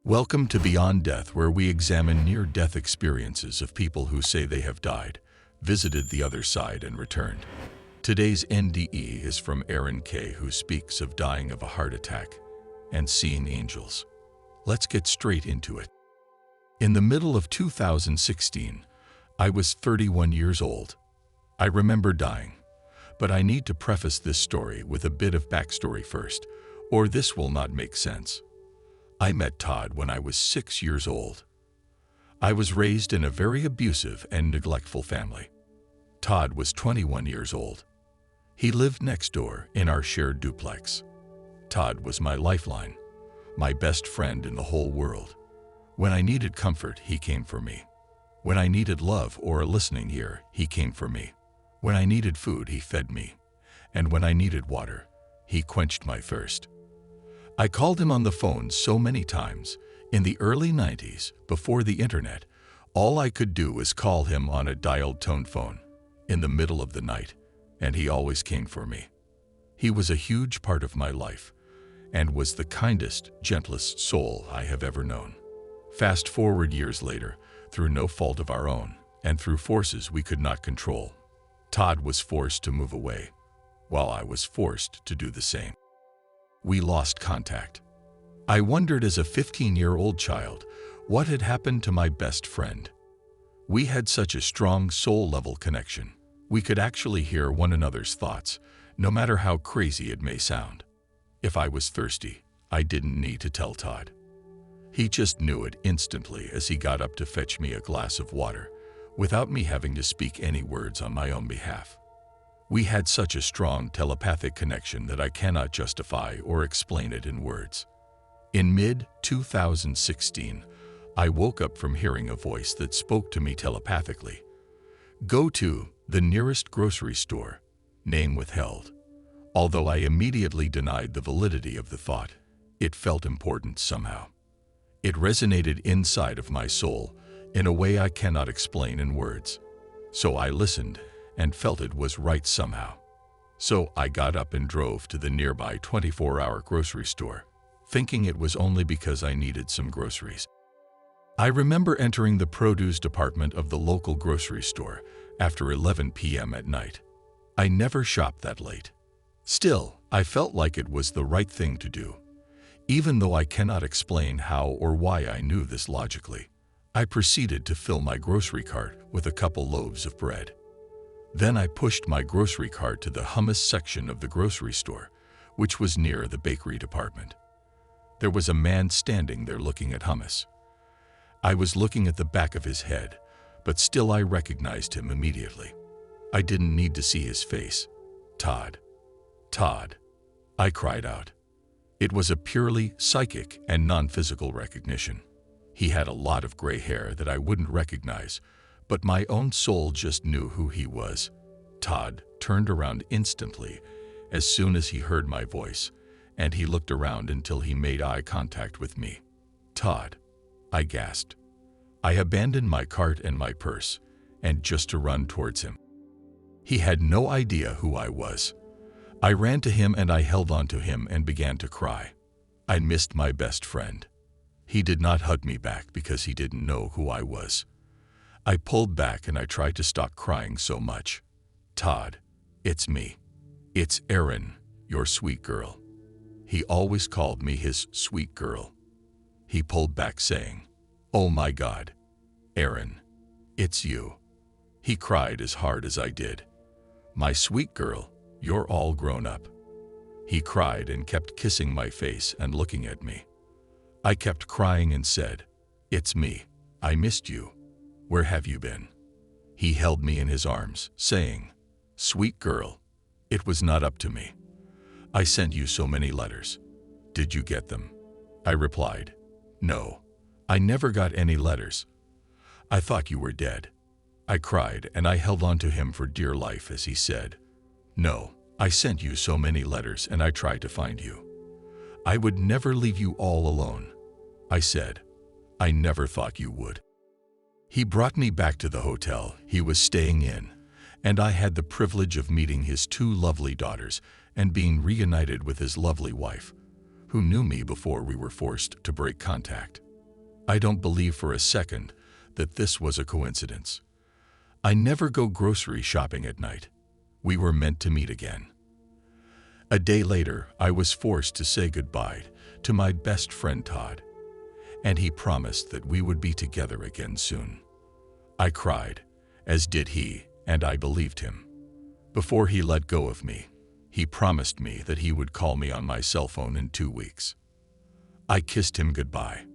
Welcome to Beyond Death, where we examine near-death experiences of people who say they have died, visited the other side, and returned. Today's NDE is from Erin K, who speaks of dying of a heart attack and seeing angels. Let's get straight into it. In the middle of 2016, I was 31 years old. I remember dying, but I need to preface this story with a bit of backstory first, or this will not make sense. I met Todd when I was 6 years old. I was raised in a very abusive and neglectful family. Todd was 21 years old. He lived next door in our shared duplex. Todd was my lifeline, my best friend in the whole world. When I needed comfort, he came for me. When I needed love or a listening ear, he came for me. When I needed food, he fed me. And when I needed water, he quenched my thirst. I called him on the phone so many times. In the early 90s, before the internet, all I could do was call him on a dialed tone phone in the middle of the night, and he always came for me. He was a huge part of my life and was the kindest, gentlest soul I have ever known. Fast forward years later, through no fault of our own and through forces we could not control, Todd was forced to move away, while I was forced to do the same. We lost contact. I wondered as a 15-year-old child what had happened to my best friend. We had such a strong soul-level connection. We could actually hear one another's thoughts, no matter how crazy it may sound. If I was thirsty, I didn't need to tell Todd. He just knew it instantly as he got up to fetch me a glass of water, without me having to speak any words on my own behalf. We had such a strong telepathic connection that I cannot justify or explain it in words. In mid-2016, I woke up from hearing a voice that spoke to me telepathically. Go to the nearest grocery store, name withheld. Although I immediately denied the validity of the thought, it felt important somehow. It resonated inside of my soul in a way I cannot explain in words. So I listened and felt it was right somehow. So I got up and drove to the nearby 24-hour grocery store, thinking it was only because I needed some groceries. I remember entering the produce department of the local grocery store after 11 p.m. at night. I never shopped that late. Still, I felt like it was the right thing to do. Even though I cannot explain how or why I knew this logically, I proceeded to fill my grocery cart with a couple loaves of bread. Then I pushed my grocery cart to the hummus section of the grocery store, which was near the bakery department. There was a man standing there looking at hummus. I was looking at the back of his head, but still I recognized him immediately. I didn't need to see his face. Todd. Todd. I cried out. It was a purely psychic and non-physical recognition. He had a lot of gray hair that I wouldn't recognize, but my own soul just knew who he was. Todd turned around instantly as soon as he heard my voice, and he looked around until he made eye contact with me. Todd, I gasped. I abandoned my cart and my purse, and just to run towards him. He had no idea who I was. I ran to him and I held onto him and began to cry. I missed my best friend. He did not hug me back because he didn't know who I was. I pulled back and I tried to stop crying so much. Todd, it's me. It's Erin, your sweet girl. He always called me his sweet girl. He pulled back saying, oh my God, Erin, it's you. He cried as hard as I did. My sweet girl, you're all grown up. He cried and kept kissing my face and looking at me. I kept crying and said, it's me. I missed you. Where have you been? He held me in his arms, saying, sweet girl, it was not up to me. I sent you so many letters. Did you get them? I replied, no, I never got any letters. I thought you were dead. I cried and I held on to him for dear life as he said, no, I sent you so many letters and I tried to find you. I would never leave you all alone. I said, I never thought you would. He brought me back to the hotel he was staying in, and I had the privilege of meeting his two lovely daughters and being reunited with his lovely wife, who knew me before we were forced to break contact. I don't believe for a second that this was a coincidence. I never go grocery shopping at night. We were meant to meet again. A day later, I was forced to say goodbye to my best friend Todd, and he promised that we would be together again soon. I cried, as did he, and I believed him. Before he let go of me, he promised me that he would call me on my cell phone in 2 weeks. I kissed him goodbye.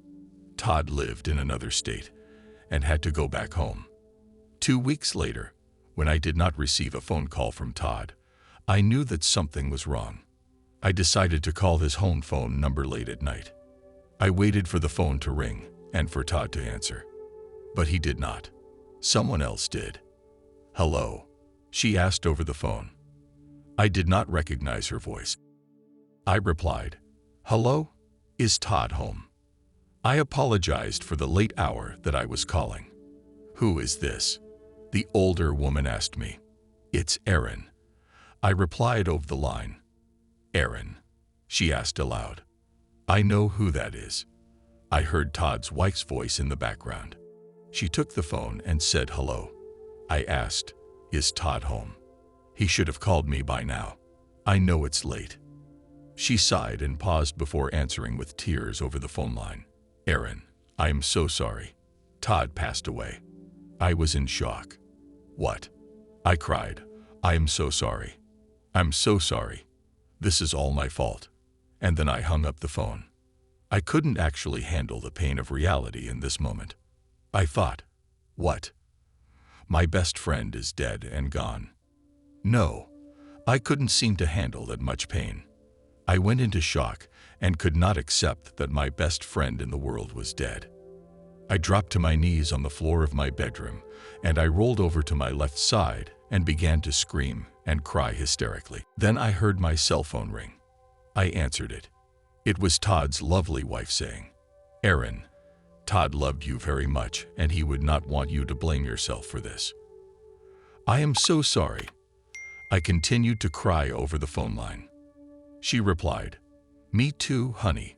Todd lived in another state and had to go back home. 2 weeks later, when I did not receive a phone call from Todd, I knew that something was wrong. I decided to call his home phone number late at night. I waited for the phone to ring and for Todd to answer, but he did not. Someone else did. "Hello?" she asked over the phone. I did not recognize her voice. I replied, "Hello? Is Todd home?" I apologized for the late hour that I was calling. "Who is this?" the older woman asked me. "It's Erin," I replied over the line. "Erin?" she asked aloud. "I know who that is." I heard Todd's wife's voice in the background. She took the phone and said hello. I asked, "Is Todd home? He should have called me by now. I know it's late." She sighed and paused before answering with tears over the phone line. "Erin, I am so sorry. Todd passed away." I was in shock. "What?" I cried. "I am so sorry. I'm so sorry. This is all my fault." And then I hung up the phone. I couldn't actually handle the pain of reality in this moment. I thought, what? My best friend is dead and gone. No, I couldn't seem to handle that much pain. I went into shock and could not accept that my best friend in the world was dead. I dropped to my knees on the floor of my bedroom, and I rolled over to my left side and began to scream and cry hysterically. Then I heard my cell phone ring. I answered it. It was Todd's lovely wife saying, "Erin, Todd loved you very much, and he would not want you to blame yourself for this." "I am so sorry." I continued to cry over the phone line. She replied, "Me too, honey."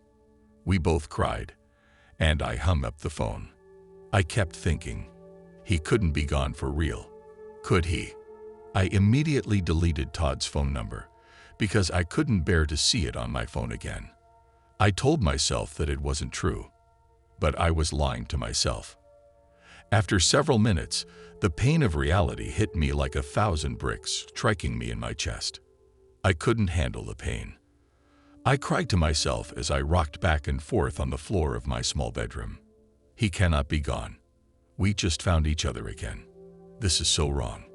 We both cried, and I hung up the phone. I kept thinking, he couldn't be gone for real, could he? I immediately deleted Todd's phone number because I couldn't bear to see it on my phone again. I told myself that it wasn't true, but I was lying to myself. After several minutes, the pain of reality hit me like 1,000 bricks, striking me in my chest. I couldn't handle the pain. I cried to myself as I rocked back and forth on the floor of my small bedroom. He cannot be gone. We just found each other again. This is so wrong.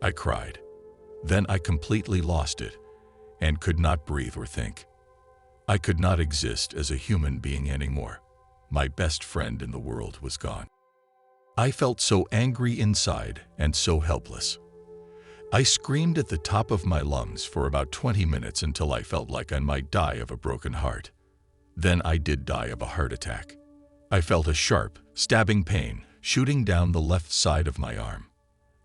I cried. Then I completely lost it and could not breathe or think. I could not exist as a human being anymore. My best friend in the world was gone. I felt so angry inside and so helpless. I screamed at the top of my lungs for about 20 minutes until I felt like I might die of a broken heart. Then I did die of a heart attack. I felt a sharp, stabbing pain shooting down the left side of my arm.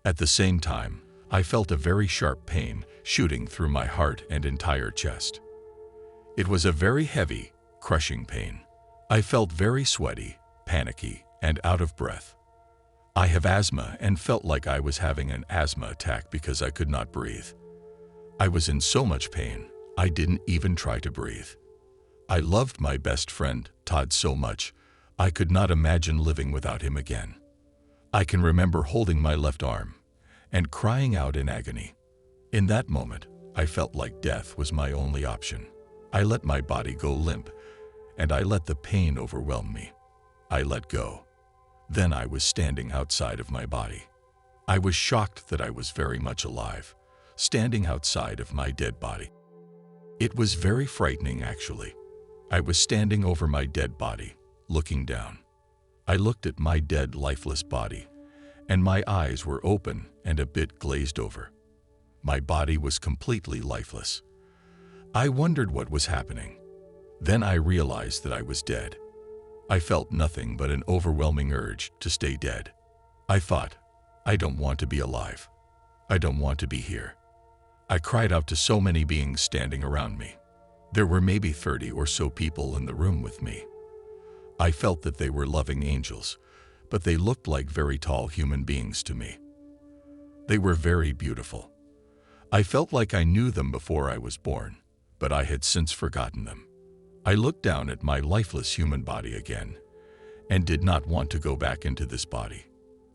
At the same time, I felt a very sharp pain shooting through my heart and entire chest. It was a very heavy, crushing pain. I felt very sweaty, panicky, and out of breath. I have asthma and felt like I was having an asthma attack because I could not breathe. I was in so much pain, I didn't even try to breathe. I loved my best friend, Todd, so much, I could not imagine living without him again. I can remember holding my left arm and crying out in agony. In that moment, I felt like death was my only option. I let my body go limp, and I let the pain overwhelm me. I let go. Then I was standing outside of my body. I was shocked that I was very much alive, standing outside of my dead body. It was very frightening, actually. I was standing over my dead body, looking down. I looked at my dead, lifeless body, and my eyes were open and a bit glazed over. My body was completely lifeless. I wondered what was happening. Then I realized that I was dead. I felt nothing but an overwhelming urge to stay dead. I thought, I don't want to be alive. I don't want to be here. I cried out to so many beings standing around me. There were maybe 30 or so people in the room with me. I felt that they were loving angels, but they looked like very tall human beings to me. They were very beautiful. I felt like I knew them before I was born, but I had since forgotten them. I looked down at my lifeless human body again and did not want to go back into this body.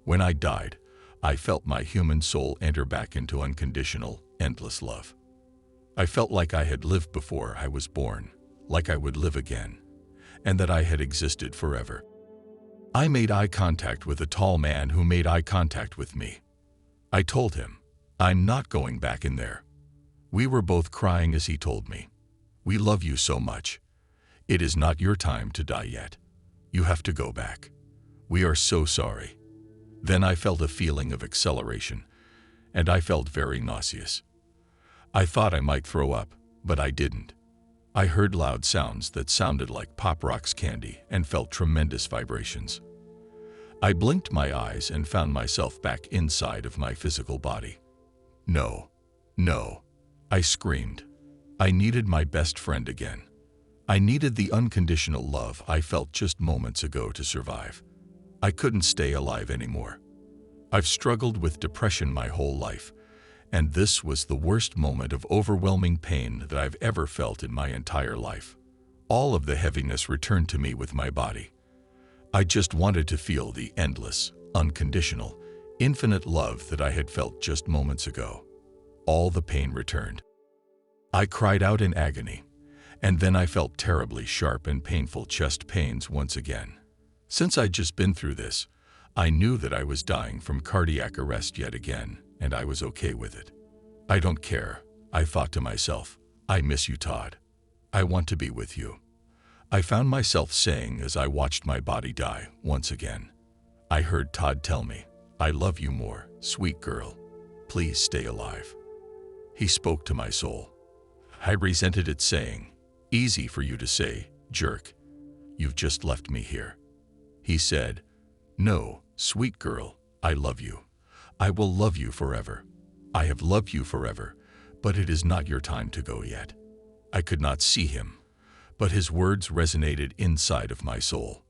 When I died, I felt my human soul enter back into unconditional, endless love. I felt like I had lived before I was born, like I would live again, and that I had existed forever. I made eye contact with a tall man who made eye contact with me. I told him, "I'm not going back in there." We were both crying as he told me, "We love you so much. It is not your time to die yet. You have to go back. We are so sorry." Then I felt a feeling of acceleration, and I felt very nauseous. I thought I might throw up, but I didn't. I heard loud sounds that sounded like Pop Rocks candy and felt tremendous vibrations. I blinked my eyes and found myself back inside of my physical body. No, no, I screamed. I needed my best friend again. I needed the unconditional love I felt just moments ago to survive. I couldn't stay alive anymore. I've struggled with depression my whole life, and this was the worst moment of overwhelming pain that I've ever felt in my entire life. All of the heaviness returned to me with my body. I just wanted to feel the endless, unconditional, infinite love that I had felt just moments ago. All the pain returned. I cried out in agony, and then I felt terribly sharp and painful chest pains once again. Since I'd just been through this, I knew that I was dying from cardiac arrest yet again, and I was okay with it. I don't care, I thought to myself. I miss you, Todd. I want to be with you. I found myself saying as I watched my body die once again. I heard Todd tell me, "I love you more, sweet girl. Please stay alive." He spoke to my soul. I resented it, saying, "Easy for you to say, jerk. You've just left me here." He said, "No, sweet girl, I love you. I will love you forever. I have loved you forever, but it is not your time to go yet." I could not see him, but his words resonated inside of my soul.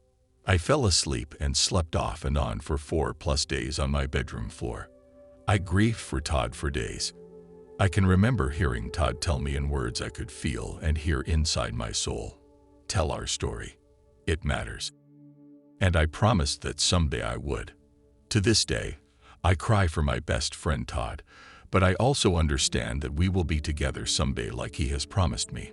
I fell asleep and slept off and on for 4+ days on my bedroom floor. I grieved for Todd for days. I can remember hearing Todd tell me in words I could feel and hear inside my soul, "Tell our story. It matters." And I promised that someday I would. To this day, I cry for my best friend Todd, but I also understand that we will be together someday like he has promised me.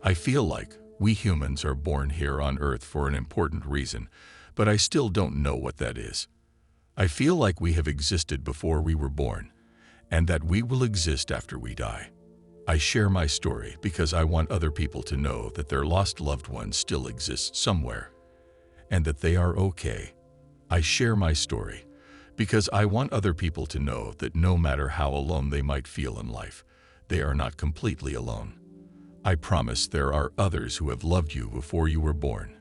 I feel like we humans are born here on Earth for an important reason, but I still don't know what that is. I feel like we have existed before we were born, and that we will exist after we die. I share my story because I want other people to know that their lost loved ones still exist somewhere, and that they are okay. I share my story because I want other people to know that no matter how alone they might feel in life, they are not completely alone. I promise there are others who have loved you before you were born,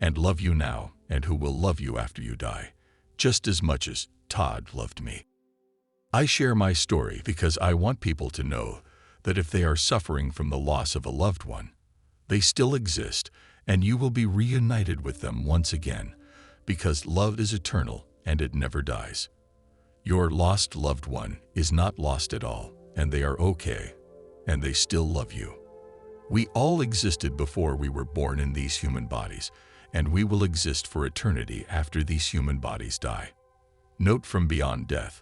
and love you now, and who will love you after you die, just as much as Todd loved me. I share my story because I want people to know that if they are suffering from the loss of a loved one, they still exist, and you will be reunited with them once again, because love is eternal and it never dies. Your lost loved one is not lost at all, and they are okay, and they still love you. We all existed before we were born in these human bodies, and we will exist for eternity after these human bodies die. Note from Beyond Death.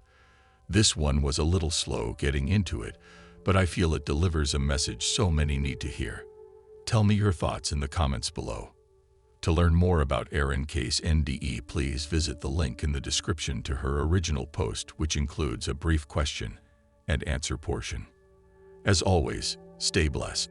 This one was a little slow getting into it, but I feel it delivers a message so many need to hear. Tell me your thoughts in the comments below. To learn more about Erin K's NDE, please visit the link in the description to her original post, which includes a brief question and answer portion. As always, stay blessed.